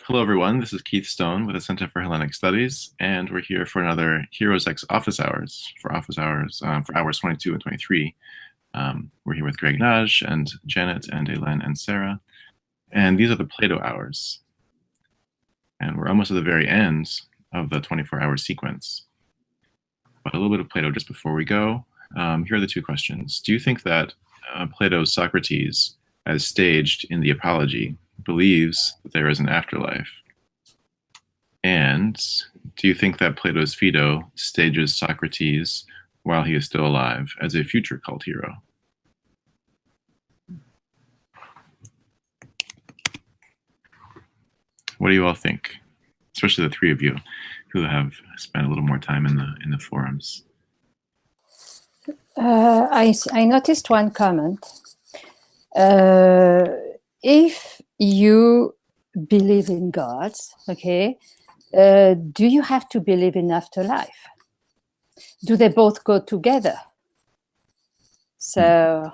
Hello, everyone. This is Keith Stone with the Center for Hellenic Studies, and we're here for another HeroesX office hours for hours 22 and 23. We're here with Greg Nagy and Janet and Elaine and Sarah, and these are the Plato hours. And we're almost at the very end of the 24-hour sequence. But a little bit of Plato just before we go. Here are the two questions. Do you think that Plato's Socrates, as staged in the Apology, believes that there is an afterlife? And do you think that Plato's Phaedo stages Socrates while he is still alive as a future cult hero? What do you all think? Especially the three of you who have spent a little more time in the forums. I noticed one comment. If you believe in God, okay, do you have to believe in afterlife? Do they both go together? So,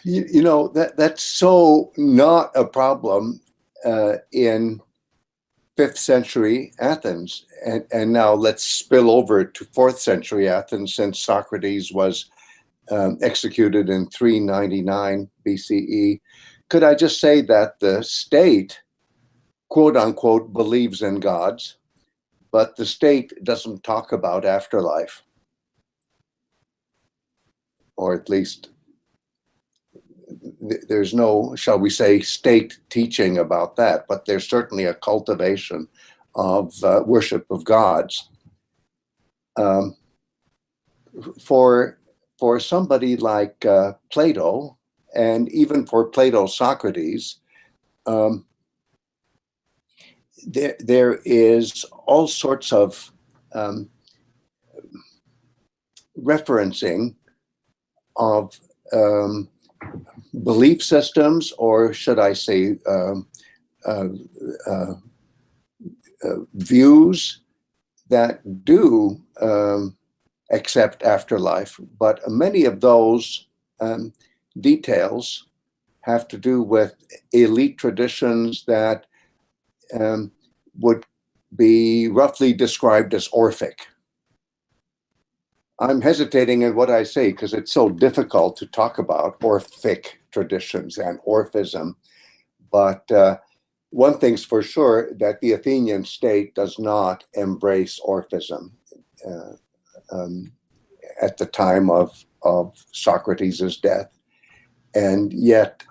you know, that's so not a problem in 5th century Athens, and now let's spill over to 4th century Athens, since Socrates was executed in 399 BCE. Could I just say that the state, quote unquote, believes in gods, but the state doesn't talk about afterlife, or at least there's no, shall we say, state teaching about that, but there's certainly a cultivation of worship of gods. For somebody like Plato, and even for Plato's Socrates, there is all sorts of referencing of belief systems, or should I say views that do accept afterlife, but many of those details have to do with elite traditions that would be roughly described as Orphic. I'm hesitating in what I say because it's so difficult to talk about Orphic traditions and Orphism. But one thing's for sure, that the Athenian state does not embrace Orphism at the time of Socrates' death. And yet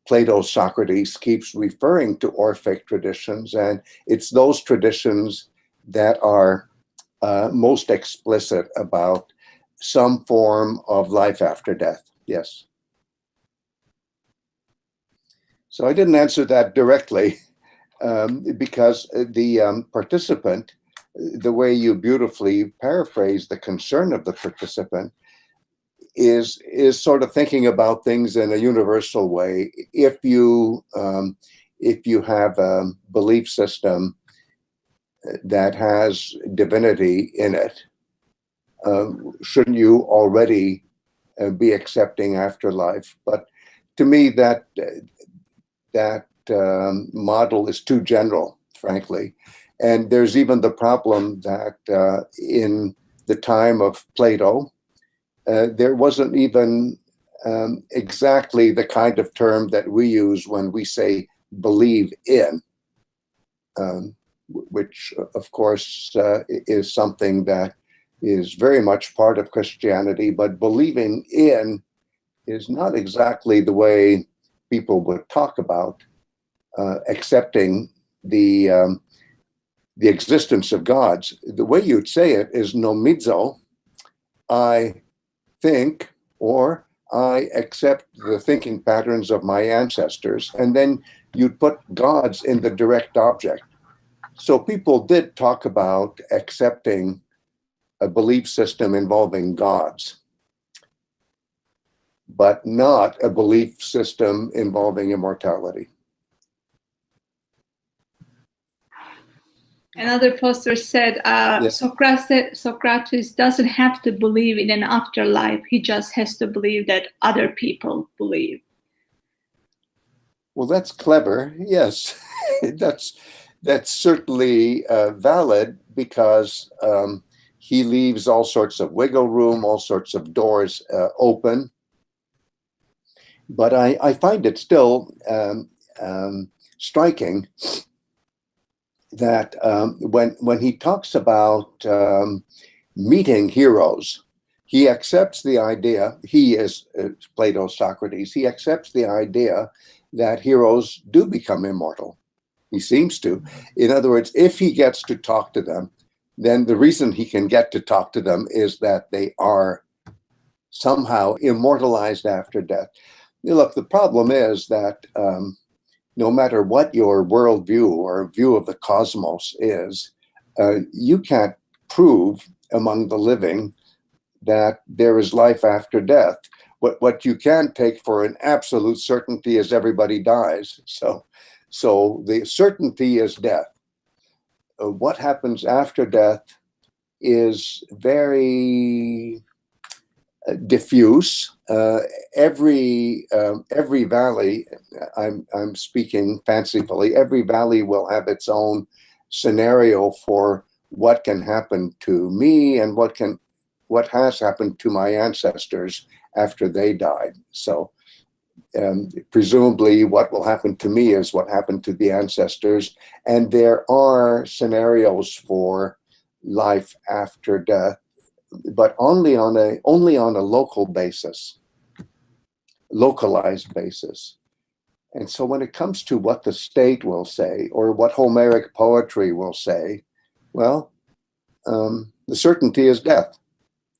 Plato's Socrates keeps referring to Orphic traditions, and it's those traditions that are most explicit about some form of life after death. Yes. So I didn't answer that directly because the participant, the way you beautifully paraphrase the concern of the participant, is sort of thinking about things in a universal way. If you have a belief system that has divinity in it, shouldn't you already be accepting afterlife? But to me, that model is too general, frankly. And there's even the problem that in the time of Plato, there wasn't even exactly the kind of term that we use when we say believe in, which of course is something that is very much part of Christianity, but believing in is not exactly the way people would talk about accepting the existence of gods. The way you'd say it is nomizo, I think, or I accept the thinking patterns of my ancestors, and then you'd put gods in the direct object. So people did talk about accepting a belief system involving gods, but not a belief system involving immortality. Another poster said, Yes. Socrates doesn't have to believe in an afterlife. He just has to believe that other people believe. Well, that's clever. Yes, that's certainly valid, because he leaves all sorts of wiggle room, all sorts of doors open. But I find it still striking that when he talks about meeting heroes, he accepts the idea, he is Plato's Socrates, he accepts the idea that heroes do become immortal. He seems to. In other words, if he gets to talk to them, then the reason he can get to talk to them is that they are somehow immortalized after death. Look, the problem is that no matter what your worldview or view of the cosmos is, you can't prove among the living that there is life after death. What you can take for an absolute certainty is everybody dies. So the certainty is death. What happens after death is very diffuse. Every valley, I'm speaking fancifully, every valley will have its own scenario for what can happen to me and what has happened to my ancestors after they died. So presumably what will happen to me is what happened to the ancestors, and there are scenarios for life after death, but only on a local basis, localized basis. And so when it comes to what the state will say or what Homeric poetry will say, well, the certainty is death.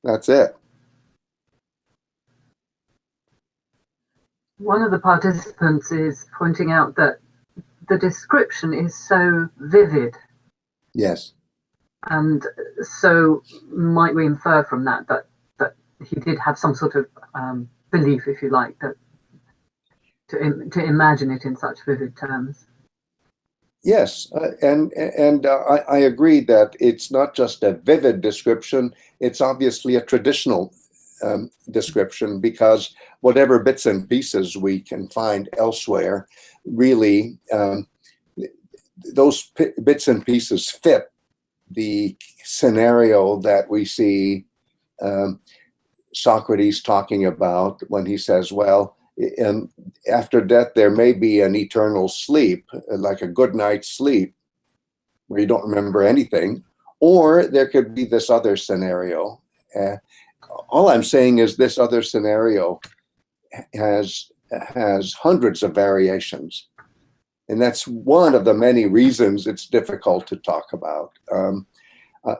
That's it. One of the participants is pointing out that the description is so vivid. Yes. And so might we infer from that he did have some sort of belief, if you like, that to imagine it in such vivid terms? Yes, and I agree that it's not just a vivid description, it's obviously a traditional description, because whatever bits and pieces we can find elsewhere, really, those bits and pieces fit the scenario that we see Socrates talking about when he says, well, after death there may be an eternal sleep, like a good night's sleep, where you don't remember anything, or there could be this other scenario. All I'm saying is this other scenario has hundreds of variations. And that's one of the many reasons it's difficult to talk about.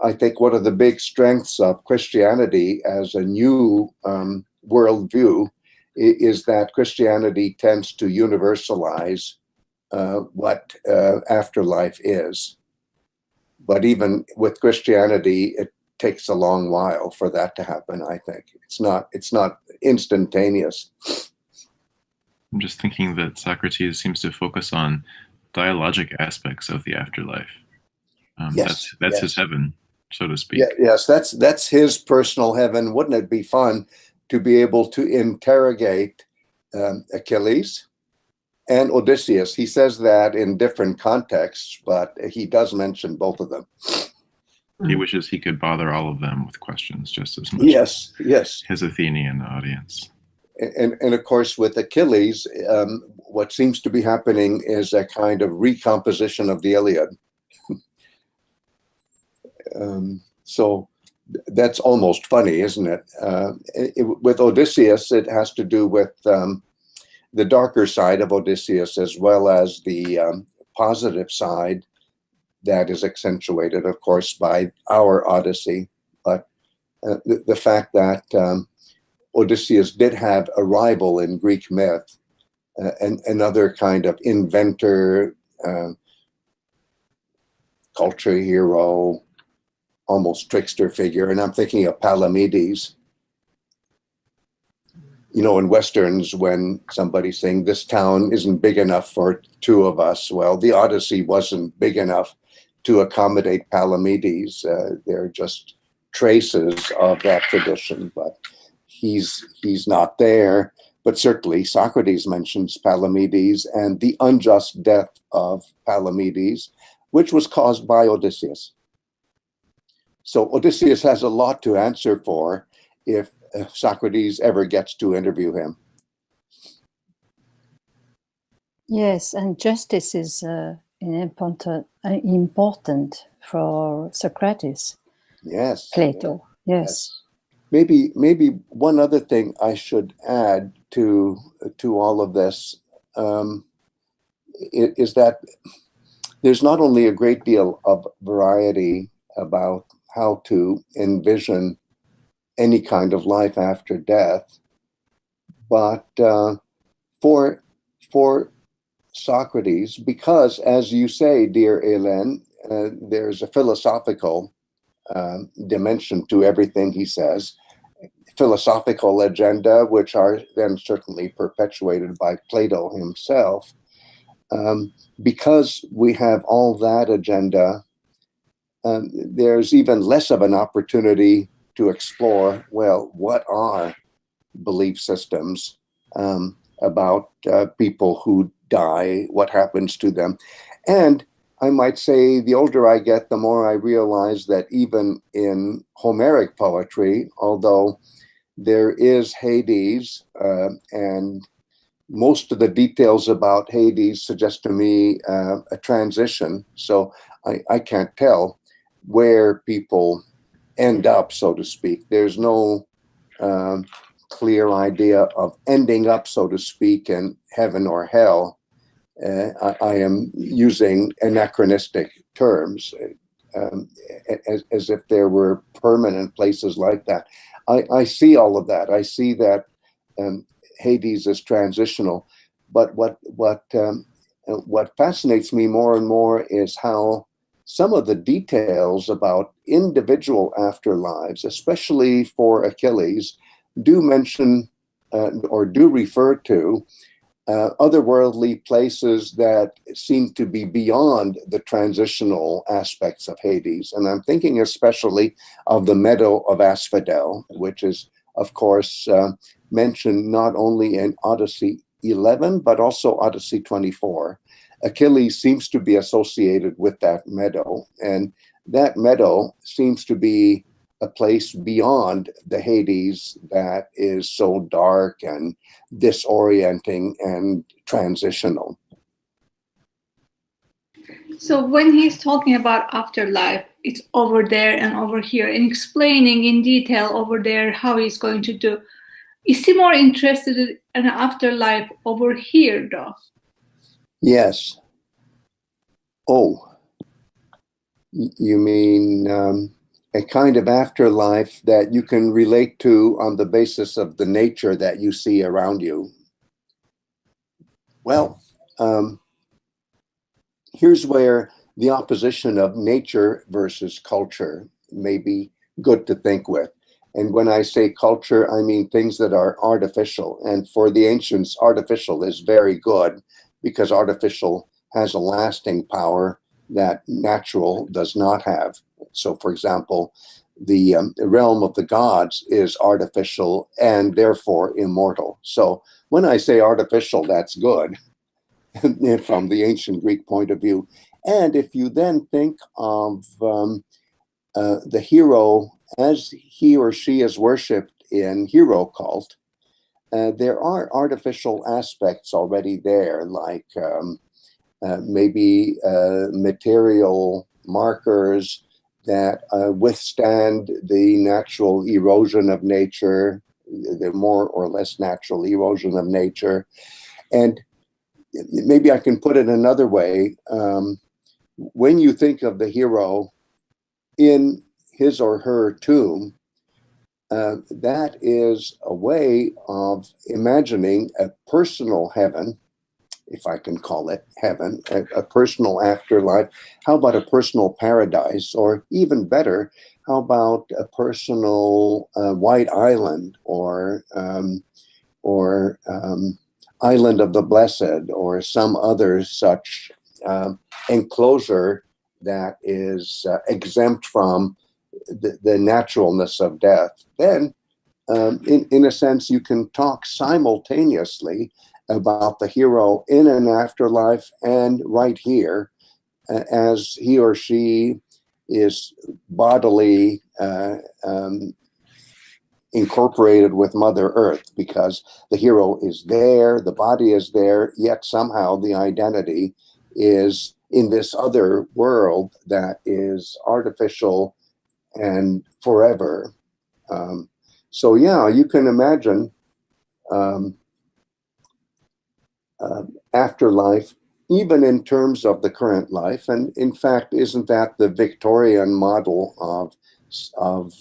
I think one of the big strengths of Christianity as a new worldview is that Christianity tends to universalize what afterlife is. But even with Christianity, it takes a long while for that to happen, I think. It's not instantaneous. I'm just thinking that Socrates seems to focus on dialogic aspects of the afterlife. Yes, that's yes. his heaven, so to speak. Yeah, yes, that's his personal heaven. Wouldn't it be fun to be able to interrogate Achilles and Odysseus? He says that in different contexts, but he does mention both of them. He wishes he could bother all of them with questions just as much yes, as yes. his Athenian audience. And of course, with Achilles, what seems to be happening is a kind of recomposition of the Iliad. So that's almost funny, isn't it? With Odysseus, it has to do with the darker side of Odysseus, as well as the positive side that is accentuated, of course, by our Odyssey. But the fact that Odysseus did have a rival in Greek myth, and another kind of inventor, culture hero, almost trickster figure, and I'm thinking of Palamedes. You know, in Westerns, when somebody's saying this town isn't big enough for two of us, well, the Odyssey wasn't big enough to accommodate Palamedes. They're just traces of that tradition, but he's not there. But certainly Socrates mentions Palamedes and the unjust death of Palamedes, which was caused by Odysseus. So Odysseus has a lot to answer for if Socrates ever gets to interview him. Yes, and justice is important for Socrates. Yes. Plato. Yes. Maybe one other thing I should add to all of this is that there's not only a great deal of variety about how to envision any kind of life after death, but for Socrates, because as you say, dear Hélène, there's a philosophical dimension to everything he says, philosophical agenda, which are then certainly perpetuated by Plato himself. Because we have all that agenda, there's even less of an opportunity to explore, well, what are belief systems about people who die, what happens to them. And I might say the older I get, the more I realize that even in Homeric poetry, although there is Hades, and most of the details about Hades suggest to me a transition. So I can't tell where people end up, so to speak. There's no clear idea of ending up, so to speak, in heaven or hell. I am using anachronistic terms as if there were permanent places like that. I see all of that. I see that Hades is transitional, but what fascinates me more and more is how some of the details about individual afterlives, especially for Achilles, do mention or do refer to otherworldly places that seem to be beyond the transitional aspects of Hades. And I'm thinking especially of the meadow of Asphodel, which is, of course, mentioned not only in Odyssey 11, but also Odyssey 24. Achilles seems to be associated with that meadow, and that meadow seems to be a place beyond the Hades that is so dark and disorienting and transitional. So when he's talking about afterlife, it's over there and over here, and explaining in detail over there how he's going to do. Is he more interested in an afterlife over here, though? Yes. Oh, you mean a kind of afterlife that you can relate to on the basis of the nature that you see around you? Well, here's where the opposition of nature versus culture may be good to think with. And when I say culture, I mean things that are artificial. And for the ancients, artificial is very good because artificial has a lasting power that natural does not have. So, for example, the realm of the gods is artificial and therefore immortal. So when I say artificial, that's good from the ancient Greek point of view. And if you then think of the hero as he or she is worshipped in hero cult, there are artificial aspects already there, like maybe material markers that withstand the natural erosion of nature, the more or less natural erosion of nature. And maybe I can put it another way. When you think of the hero in his or her tomb, that is a way of imagining a personal heaven, if I can call it heaven, a personal afterlife. How about a personal paradise? Or even better, how about a personal white island or island of the blessed, or some other such enclosure that is exempt from the naturalness of death? Then in a sense, you can talk simultaneously about the hero in an afterlife and right here, as he or she is bodily incorporated with Mother Earth, because the hero is there, the body is there, yet somehow the identity is in this other world that is artificial and forever. So yeah, you can imagine afterlife, even in terms of the current life. And in fact, isn't that the Victorian model of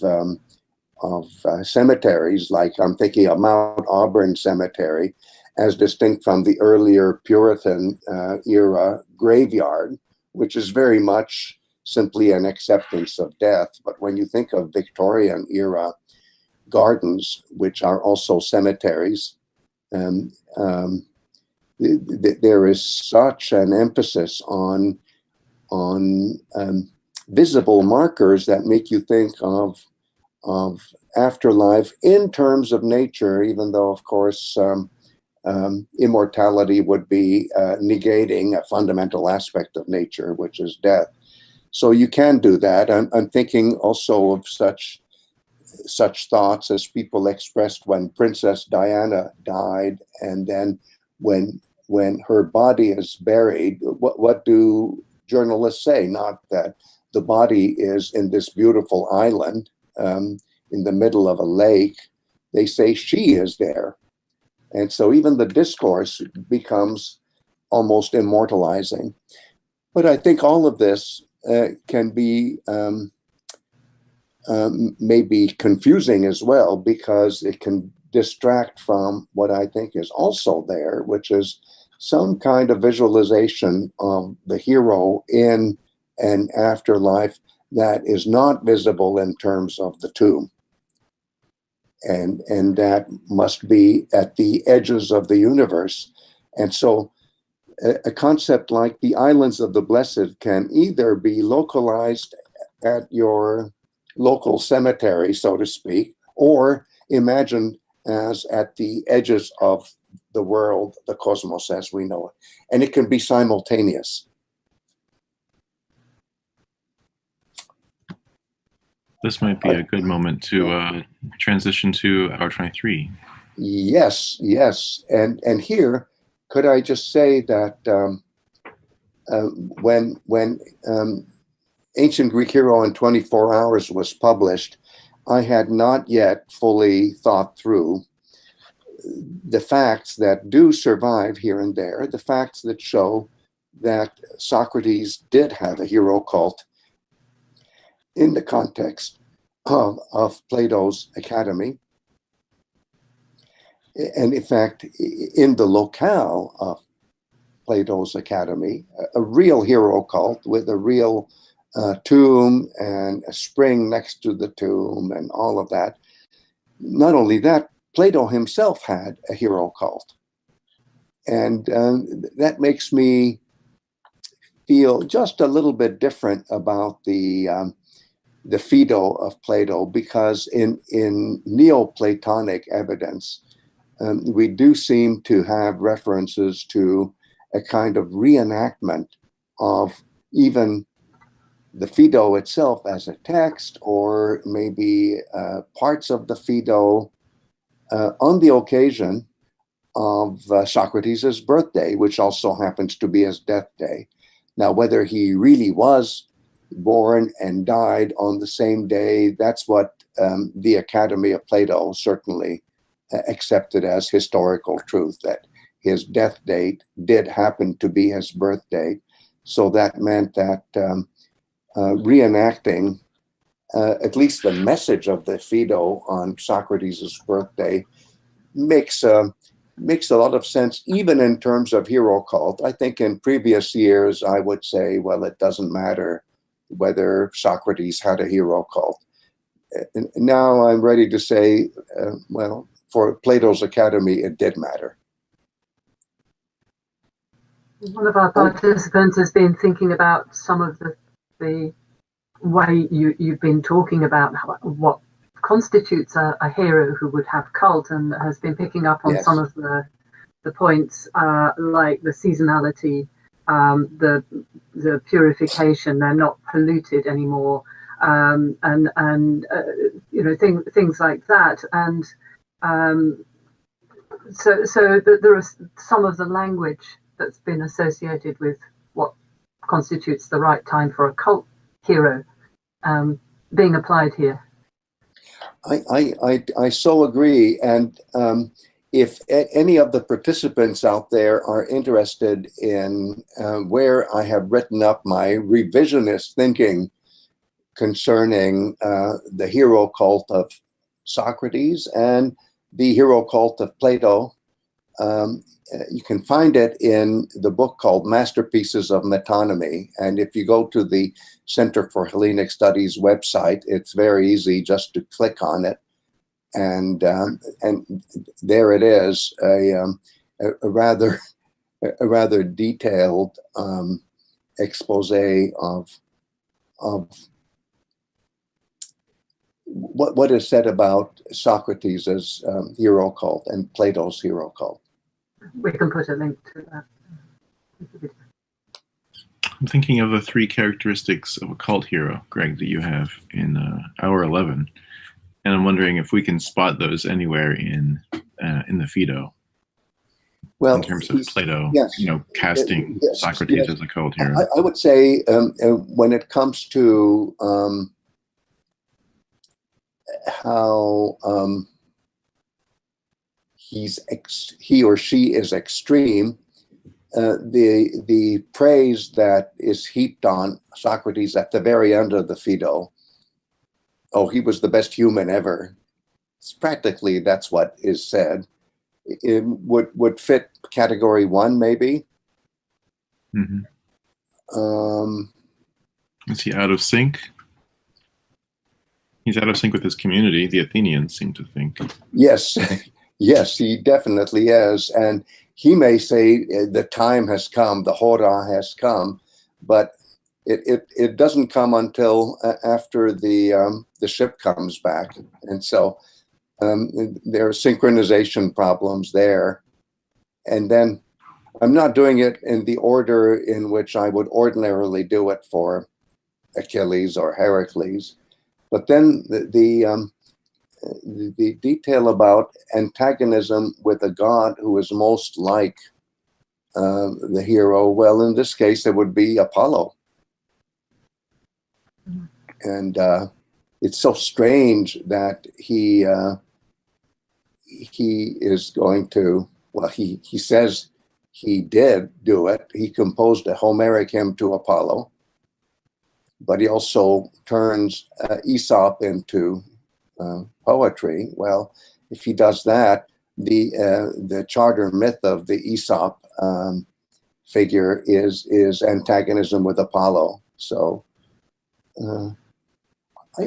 cemeteries? Like, I'm thinking of Mount Auburn Cemetery, as distinct from the earlier Puritan era graveyard, which is very much simply an acceptance of death. But when you think of Victorian era gardens, which are also cemeteries, there is such an emphasis on visible markers that make you think of afterlife in terms of nature, even though, of course, immortality would be negating a fundamental aspect of nature, which is death. So you can do that. I'm thinking also of such thoughts as people expressed when Princess Diana died, and then when her body is buried, what do journalists say? Not that the body is in this beautiful island in the middle of a lake. They say she is there. And so even the discourse becomes almost immortalizing. But I think all of this can be maybe confusing as well, because it can distract from what I think is also there, which is some kind of visualization of the hero in an afterlife that is not visible in terms of the tomb. And that must be at the edges of the universe. And so a concept like the islands of the blessed can either be localized at your local cemetery, so to speak, or imagined as at the edges of the world, the cosmos as we know it. And it can be simultaneous. This might be a good moment to transition to hour 23. Yes. And here, could I just say that when Ancient Greek Hero in 24 Hours was published, I had not yet fully thought through the facts that do survive here and there, the facts that show that Socrates did have a hero cult in the context of Plato's Academy. And in fact, in the locale of Plato's Academy, a real hero cult with a real tomb and a spring next to the tomb and all of that. Not only that, Plato himself had a hero cult. And that makes me feel just a little bit different about the Phaedo of Plato, because in Neoplatonic evidence, we do seem to have references to a kind of reenactment of even the Phaedo itself as a text, or maybe parts of the Phaedo on the occasion of Socrates' birthday, which also happens to be his death day. Now, whether he really was born and died on the same day, that's what the Academy of Plato certainly accepted as historical truth, that his death date did happen to be his birthday. So that meant that reenacting at least the message of the Phaedo on Socrates' birthday makes a lot of sense, even in terms of hero cult. I think in previous years, I would say, well, it doesn't matter whether Socrates had a hero cult. Now I'm ready to say, well, for Plato's Academy, it did matter. One of our participants has been thinking about some of the way you've been talking about what constitutes a hero who would have cult, and has been picking up on some of the points, like the seasonality, the purification, they're not polluted anymore, and things like that. And so there are some of the language that's been associated with what constitutes the right time for a cult hero being applied here. I so agree. And if any of the participants out there are interested in where I have written up my revisionist thinking concerning the hero cult of Socrates and the hero cult of Plato, you can find it in the book called Masterpieces of Metonymy. And if you go to the Center for Hellenic Studies website, it's very easy just to click on it. And there it is, a rather detailed expose of what is said about Socrates' hero cult and Plato's hero cult. We can put a link to that. I'm thinking of the 3 characteristics of a cult hero, Greg, that you have in hour 11, and I'm wondering if we can spot those anywhere in the Phaedo. Well, in terms of Plato, casting Socrates as a cult hero. I would say when it comes to how he or she is extreme, the praise that is heaped on Socrates at the very end of the Phaedo, oh, he was the best human ever. Practically, that's what is said. It would fit category 1, maybe. Mm-hmm. Is he out of sync? He's out of sync with his community, the Athenians seem to think. Yes, yes, he definitely is. And he may say the time has come, the hora has come, but it doesn't come until after the ship comes back. And so there are synchronization problems there. And then I'm not doing it in the order in which I would ordinarily do it for Achilles or Heracles. But then the detail about antagonism with a god who is most like the hero, well, in this case, it would be Apollo. And it's so strange that he is going to, well, he says he did do it. He composed a Homeric hymn to Apollo, but he also turns Aesop into poetry. Well, if he does that, the charter myth of the Aesop figure is antagonism with Apollo. So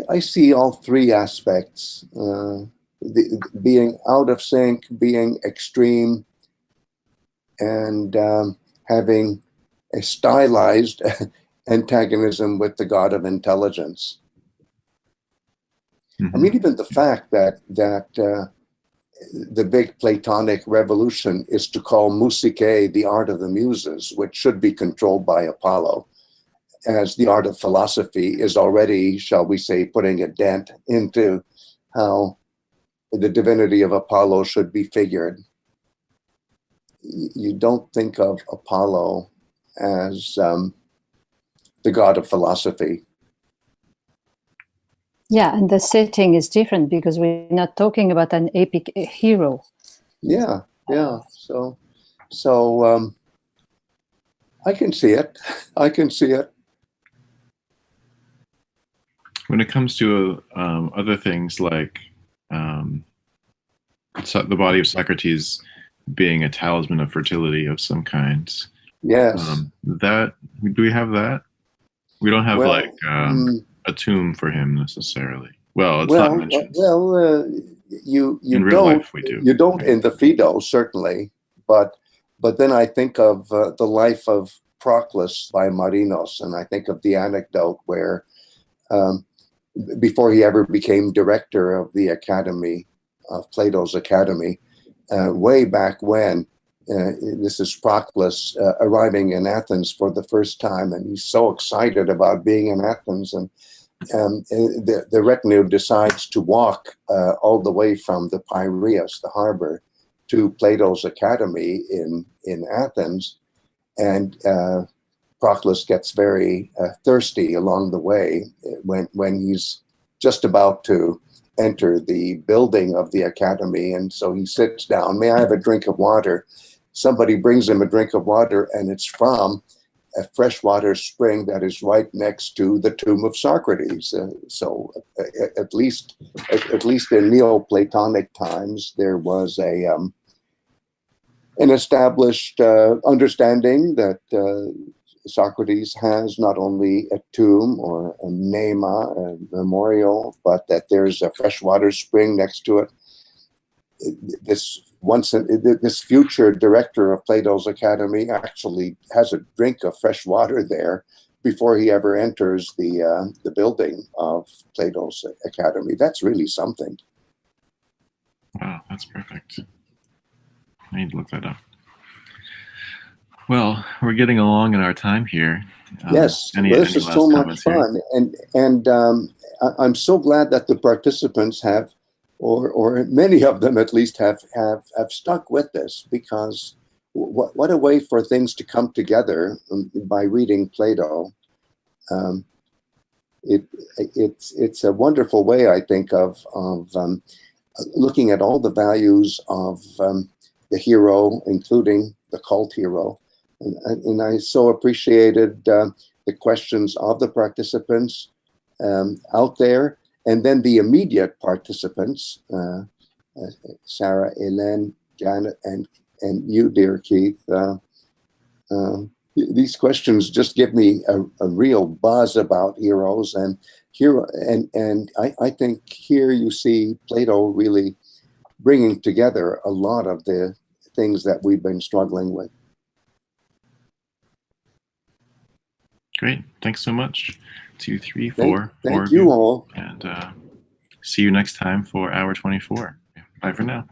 I see all 3 aspects, being out of sync, being extreme, and having a stylized antagonism with the god of intelligence. Mm-hmm. I mean, even the fact that the big Platonic revolution is to call musicae the art of the muses, which should be controlled by Apollo, as the art of philosophy is already, shall we say, putting a dent into how the divinity of Apollo should be figured. You don't think of Apollo as the god of philosophy. Yeah, and the setting is different because we're not talking about an epic hero. Yeah, yeah. So I can see it. I can see it. When it comes to other things like the body of Socrates being a talisman of fertility of some kind, yes. Do we have that? We don't have a tomb for him necessarily. Well, it's not mentioned. Well, you in real don't. Life we do. You don't in the Phaedo, certainly, but then I think of the life of Proclus by Marinos, and I think of the anecdote where before he ever became director of the Academy, of Plato's Academy, way back when. This is Proclus arriving in Athens for the first time, and he's so excited about being in Athens, and the retinue decides to walk all the way from the Piraeus, the harbor, to Plato's Academy in Athens, and Proclus gets very thirsty along the way when he's just about to enter the building of the Academy, and so he sits down. "May I have a drink of water?" Somebody brings him a drink of water, and it's from a freshwater spring that is right next to the tomb of Socrates. So at least in Neoplatonic times, there was an established understanding that Socrates has not only a tomb or a nema, a memorial, but that there's a freshwater spring next to it. This future director of Plato's Academy actually has a drink of fresh water there before he ever enters the building of Plato's Academy. That's really something. Wow, that's perfect. I need to look that up. Well, we're getting along in our time here. Yes, this is so much fun, and I'm so glad that the participants have, or many of them at least, have stuck with this, because what a way for things to come together by reading Plato. It's a wonderful way, I think, of looking at all the values of the hero, including the cult hero. And I so appreciated the questions of the participants out there, and then the immediate participants, Sarah, Elaine, Janet, and you, dear Keith. These questions just give me a real buzz about heroes, and I think here you see Plato really bringing together a lot of the things that we've been struggling with. Great. Thanks so much. 2, 3, 4. Thank you all. And see you next time for hour 24. Bye for now.